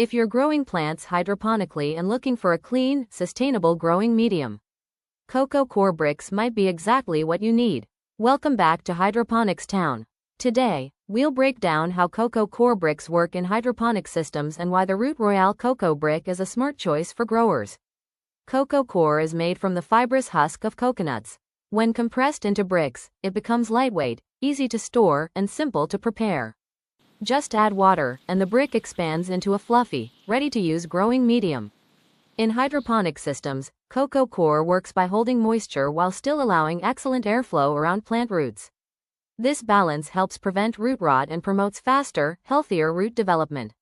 If you're growing plants hydroponically and looking for a clean, sustainable growing medium, Coco Coir bricks might be exactly what you need. Welcome back to Hydroponics Town. Today, we'll break down how Coco Coir bricks work in hydroponic systems and why the Root Royale Coco Brick is a smart choice for growers. Coco Coir is made from the fibrous husk of coconuts. When compressed into bricks, it becomes lightweight, easy to store, and simple to prepare. Just add water, and the brick expands into a fluffy, ready-to-use growing medium. In hydroponic systems, Coco Coir works by holding moisture while still allowing excellent airflow around plant roots. This balance helps prevent root rot and promotes faster, healthier root development.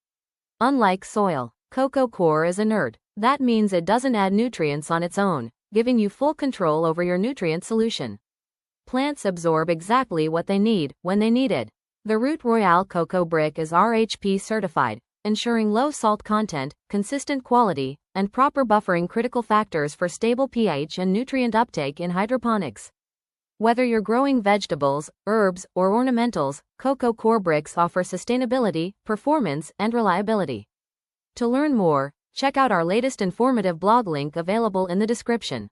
Unlike soil, Coco Coir is inert. That means it doesn't add nutrients on its own, giving you full control over your nutrient solution. Plants absorb exactly what they need, when they need it. The Root Royale Coco Brick is RHP certified, ensuring low salt content, consistent quality, and proper buffering, critical factors for stable pH and nutrient uptake in hydroponics. Whether you're growing vegetables, herbs, or ornamentals, Coco Coir bricks offer sustainability, performance, and reliability. To learn more, check out our latest informative blog link available in the description.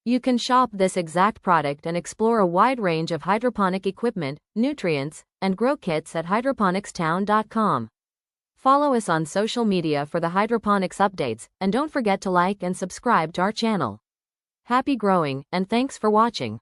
You can shop this exact product and explore a wide range of hydroponic equipment, nutrients, and grow kits at hydroponicstown.com. Follow us on social media for the hydroponics updates, and don't forget to like and subscribe to our channel. Happy growing, and thanks for watching.